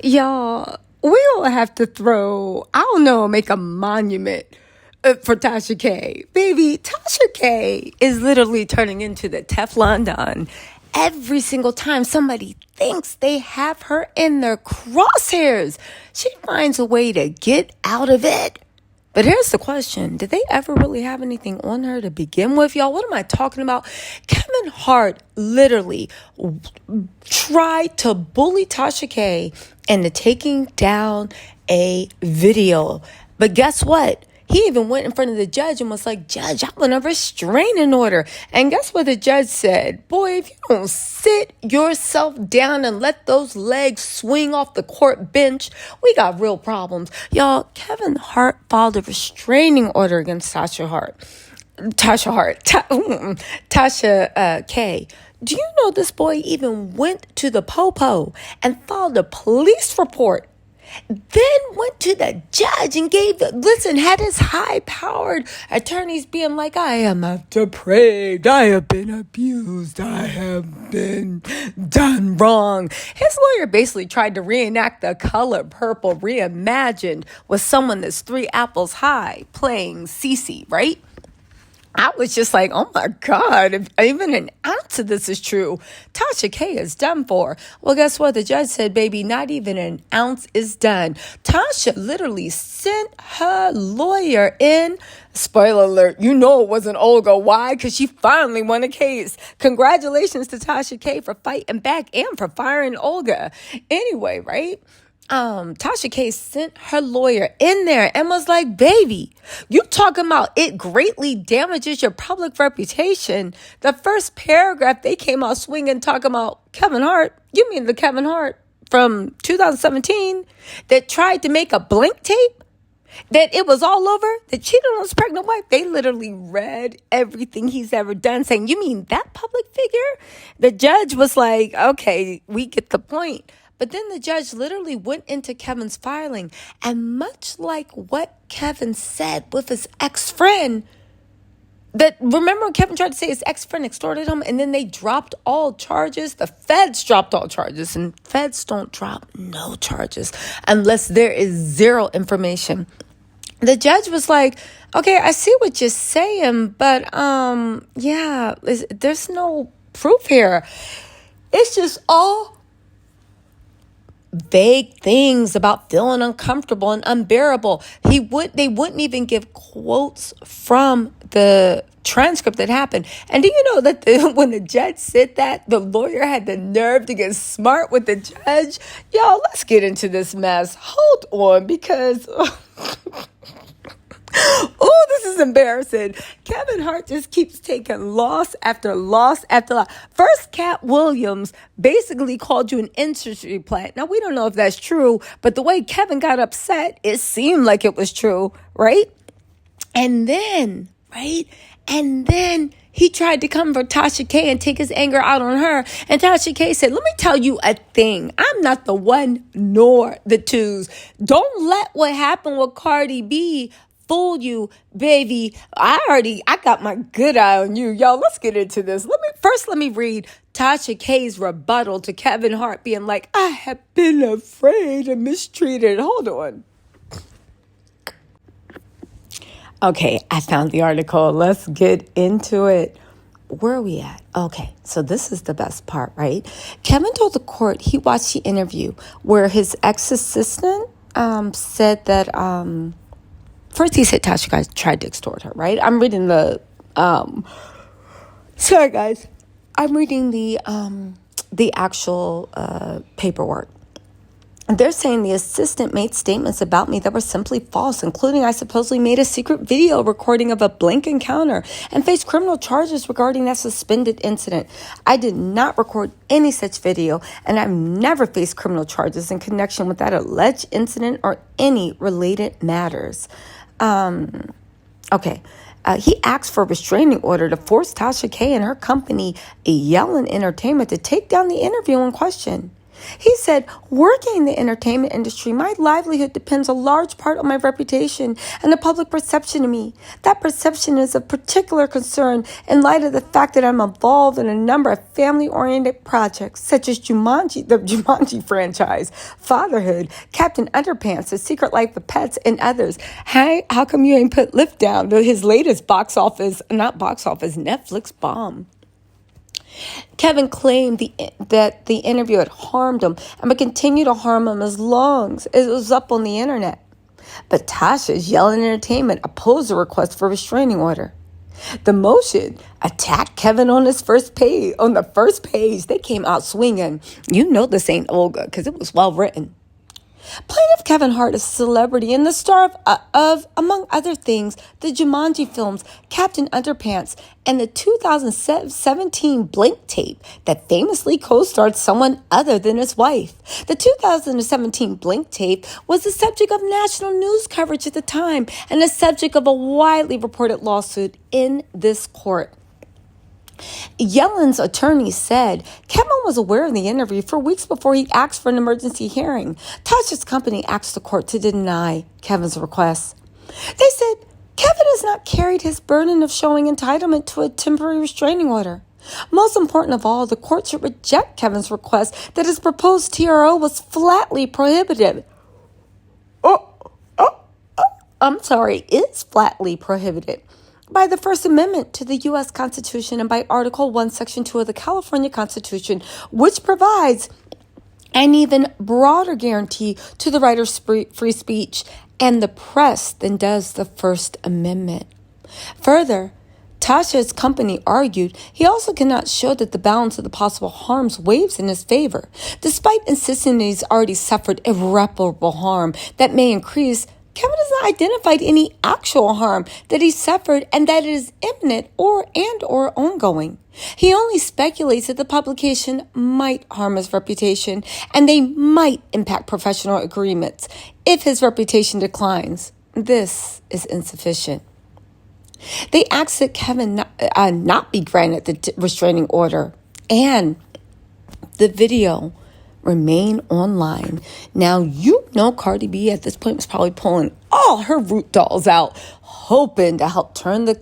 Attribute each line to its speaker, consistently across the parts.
Speaker 1: Y'all, we all have to throw, I don't know, make a monument for Tasha K. Baby, Tasha K is literally turning into the Teflon Don. Every single time somebody thinks they have her in their crosshairs, she finds a way to get out of it. But here's the question. Did they ever really have anything on her to begin with? Y'all, what am I talking about? Kevin Hart literally tried to bully Tasha K into taking down a video. But guess what? He even went in front of the judge and was like, Judge, I want a restraining order. And guess what the judge said? Boy, if you don't sit yourself down and let those legs swing off the court bench, we got real problems. Y'all, Kevin Hart filed a restraining order against Tasha K. Do you know this boy even went to the Popo and filed a police report? Then went to the judge and had his high-powered attorneys being like, I am depraved, I have been abused, I have been done wrong. His lawyer basically tried to reenact The Color Purple reimagined with someone that's 3 apples high playing Cece, right? I was just like, oh my God, if even an ounce of this is true, Tasha K is done for. Well, guess what? The judge said, baby, not even an ounce is done. Tasha literally sent her lawyer in. Spoiler alert, you know it wasn't Olga. Why? Because she finally won a case. Congratulations to Tasha K for fighting back and for firing Olga. Anyway, right? Tasha K sent her lawyer in there and was like, baby, you talking about it greatly damages your public reputation. The first paragraph, they came out swinging, talking about Kevin Hart. You mean the Kevin Hart from 2017 that tried to make a blank tape? That it was all over? That cheated on his pregnant wife? They literally read everything he's ever done, saying, you mean that public figure? The judge was like, okay, we get the point. But then the judge literally went into Kevin's filing, and much like what Kevin said with his ex-friend, that remember when Kevin tried to say his ex-friend extorted him, and then they dropped all charges? The feds dropped all charges, and feds don't drop no charges unless there is zero information. The judge was like, okay, I see what you're saying, but there's no proof here. It's just all vague things about feeling uncomfortable and unbearable. They wouldn't even give quotes from the transcript that happened. And do you know that when the judge said that, the lawyer had the nerve to get smart with the judge? Y'all, let's get into this mess. Hold on, because oh, this is embarrassing. Kevin Hart just keeps taking loss after loss after loss. First, Cat Williams basically called you an industry plant. Now, we don't know if that's true, but the way Kevin got upset, it seemed like it was true, right? And then he tried to come for Tasha K and take his anger out on her. And Tasha K said, let me tell you a thing. I'm not the one nor the twos. Don't let what happened with Cardi B fool you, baby. I got my good eye on you. Y'all, let's get into this. Let me read Tasha K's rebuttal to Kevin Hart being like, I have been afraid and mistreated. Hold on. Okay, I found the article. Let's get into it. Where are we at? Okay, so this is the best part, right? Kevin told the court he watched the interview where his ex-assistant said that first he said Tasha guys tried to extort her, right? I'm reading the sorry guys. I'm reading the actual paperwork. They're saying the assistant made statements about me that were simply false, including I supposedly made a secret video recording of a blank encounter and faced criminal charges regarding that suspended incident. I did not record any such video, and I've never faced criminal charges in connection with that alleged incident or any related matters. He asked for a restraining order to force Tasha K and her company, Yellen Entertainment, to take down the interview in question. He said, working in the entertainment industry, my livelihood depends a large part on my reputation and the public perception of me. That perception is of particular concern in light of the fact that I'm involved in a number of family-oriented projects, such as Jumanji, the Jumanji franchise, Fatherhood, Captain Underpants, The Secret Life of Pets, and others. Hey, how come you ain't put Lift down to his latest Netflix bomb? Kevin claimed that the interview had harmed him and would continue to harm him as long as it was up on the internet. But Tasha's Yelling Entertainment opposed the request for a restraining order. The motion attacked Kevin on his first page. On the first page, they came out swinging. You know this ain't Olga because it was well written. Plaintiff Kevin Hart is a celebrity and the star of, among other things, the Jumanji films Captain Underpants and the 2017 Blink tape that famously co-starred someone other than his wife. The 2017 Blink tape was the subject of national news coverage at the time and the subject of a widely reported lawsuit in this court. Yellen's attorney said Kevin was aware of the interview for weeks before he asked for an emergency hearing. Tasha's company asked the court to deny Kevin's request. They said Kevin has not carried his burden of showing entitlement to a temporary restraining order. Most important of all, the court should reject Kevin's request that his proposed TRO was flatly prohibited. Is flatly prohibited by the First Amendment to the U.S. Constitution and by Article 1, Section 2 of the California Constitution, which provides an even broader guarantee to the right of free speech and the press than does the First Amendment. Further, Tasha's company argued he also cannot show that the balance of the possible harms weighs in his favor, despite insisting that he's already suffered irreparable harm that may increase. Kevin has not identified any actual harm that he suffered and that it is imminent or ongoing. He only speculates that the publication might harm his reputation and they might impact professional agreements if his reputation declines. This is insufficient. They asked that Kevin not be granted the restraining order and the video remain online. Now, you know Cardi B at this point was probably pulling all her root dolls out, hoping to help turn the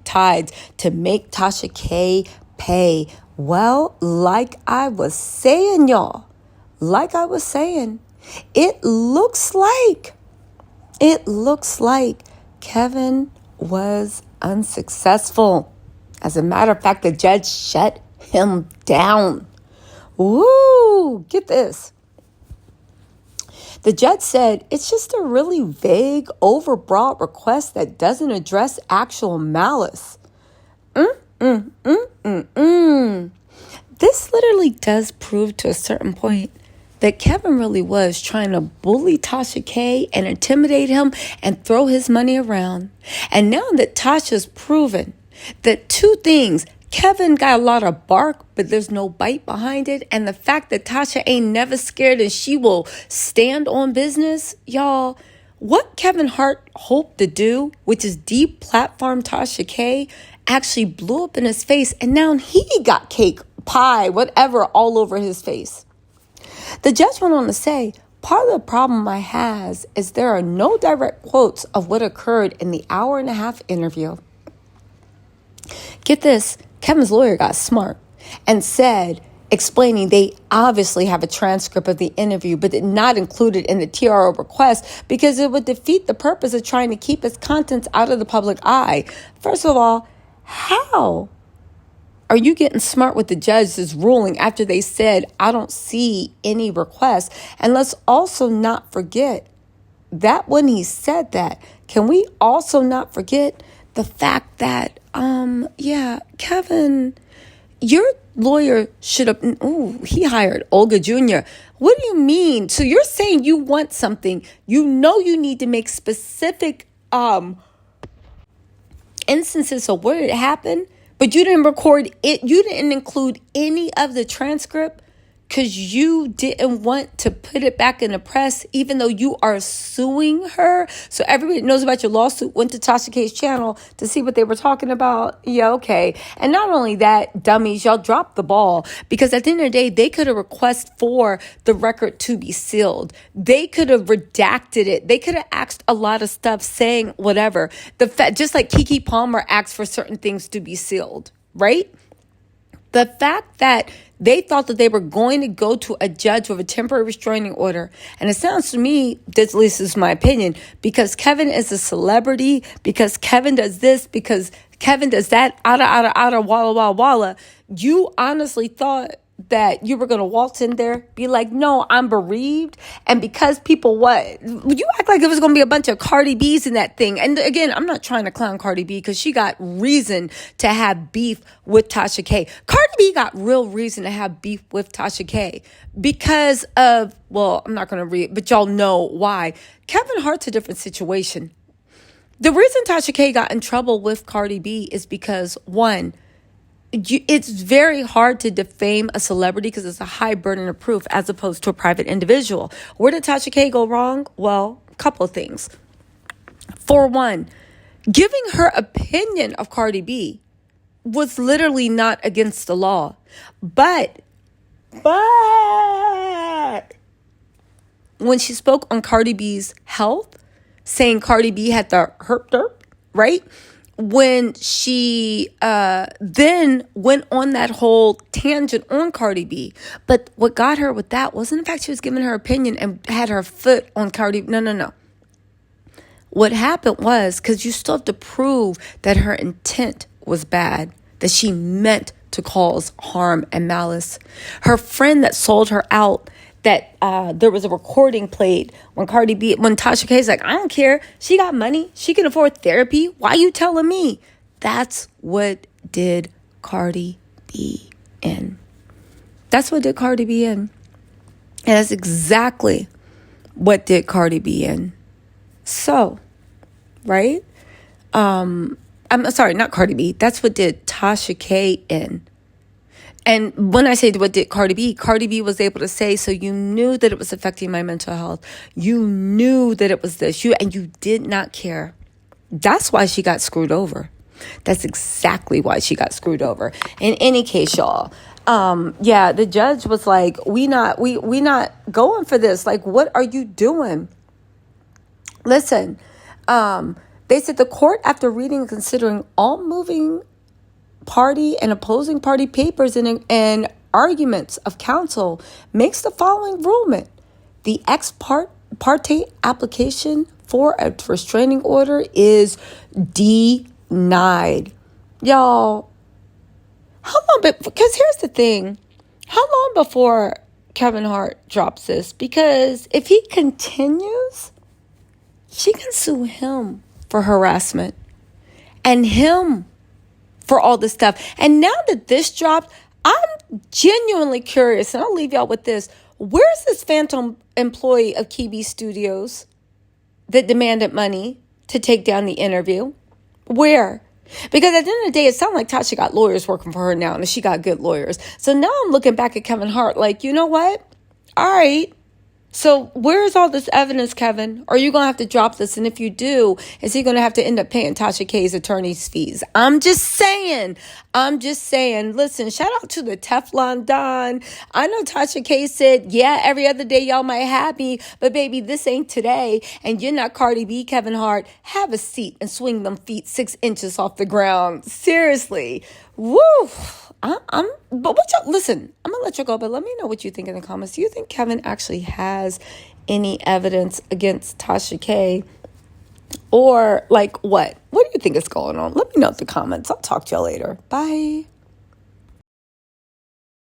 Speaker 1: tides to make Tasha K pay. Well, like I was saying, it looks like Kevin was unsuccessful. As a matter of fact, the judge shut him down. Woo! Get this. The judge said it's just a really vague, overbroad request that doesn't address actual malice. This literally does prove to a certain point that Kevin really was trying to bully Tasha K and intimidate him and throw his money around. And now that Tasha's proven that two things, Kevin got a lot of bark, but there's no bite behind it. And the fact that Tasha ain't never scared and she will stand on business, y'all, what Kevin Hart hoped to do, which is deplatform Tasha K, actually blew up in his face. And now he got cake, pie, whatever, all over his face. The judge went on to say, part of the problem I has is there are no direct quotes of what occurred in the hour-and-a-half interview. Get this. Kevin's lawyer got smart and said, explaining they obviously have a transcript of the interview, but did not include it in the TRO request because it would defeat the purpose of trying to keep its contents out of the public eye. First of all, how are you getting smart with the judge's ruling after they said, I don't see any request? And let's also not forget that when he said that, can we also not forget the fact that Kevin, your lawyer should have, he hired Olga Jr. What do you mean? So you're saying you want something, you know you need to make specific instances of where it happened, but you didn't record it, you didn't include any of the transcript? because you didn't want to put it back in the press, even though you are suing her. So everybody knows about your lawsuit, went to Tasha K's channel to see what they were talking about. Yeah, okay. And not only that, dummies, y'all dropped the ball, because at the end of the day, they could have requested for the record to be sealed. They could have redacted it. They could have asked a lot of stuff saying whatever. Just like Keke Palmer asked for certain things to be sealed, right? The fact that they thought that they were going to go to a judge with a temporary restraining order. And it sounds to me, this at least is my opinion, because Kevin is a celebrity, because Kevin does this, because Kevin does that, walla, walla, walla. You honestly thought that you were going to waltz in there, be like, no, I'm bereaved. And because people, you act like it was going to be a bunch of Cardi B's in that thing. And again, I'm not trying to clown Cardi B, because she got reason to have beef with Tasha K. Cardi B got real reason to have beef with Tasha K because of, well, I'm not going to read, but y'all know why. Kevin Hart's a different situation. The reason Tasha K got in trouble with Cardi B is because, one, it's very hard to defame a celebrity because it's a high burden of proof as opposed to a private individual. Where did Tasha K go wrong? Well, a couple of things. For one, giving her opinion of Cardi B was literally not against the law. But when she spoke on Cardi B's health, saying Cardi B had the herp, right? When she then went on that whole tangent on Cardi B. But what got her with that wasn't the fact she was giving her opinion and had her foot on Cardi. No. What happened was, because you still have to prove that her intent was bad, that she meant to cause harm and malice. Her friend that sold her out, that there was a recording played when Tasha K's like, I don't care. She got money. She can afford therapy. Why you telling me? That's what did Cardi B in. That's what did Cardi B in. And that's exactly what did Cardi B in. So, right? I'm sorry, not Cardi B. That's what did Tasha K in. And when I say what did Cardi B was able to say, so you knew that it was affecting my mental health. You knew that it was this. And you did not care. That's why she got screwed over. That's exactly why she got screwed over. In any case, y'all, the judge was like, we not going for this. Like, what are you doing? Listen, they said the court, after reading and considering all moving party and opposing party papers and arguments of counsel, makes the following ruling. The ex parte application for a restraining order is denied. Y'all, how long? Because here's the thing. How long before Kevin Hart drops this? Because if he continues, she can sue him for harassment and him for all this stuff. And now that this dropped, I'm genuinely curious, and I'll leave y'all with this. Where's this phantom employee of KB Studios that demanded money to take down the interview? Where? Because at the end of the day, it sounds like Tasha got lawyers working for her now, and she got good lawyers. So now I'm looking back at Kevin Hart like, you know what? All right. So where is all this evidence, Kevin? Are you going to have to drop this? And if you do, is he going to have to end up paying Tasha K's attorney's fees? I'm just saying. Listen, shout out to the Teflon Don. I know Tasha K said, yeah, every other day y'all might have me, but baby, this ain't today. And you're not Cardi B, Kevin Hart. Have a seat and swing them feet 6 inches off the ground. Seriously. Woo. But listen, I'm going to let you go, but let me know what you think in the comments. Do you think Kevin actually has any evidence against Tasha K? Or like what? What do you think is going on? Let me know in the comments. I'll talk to y'all later. Bye.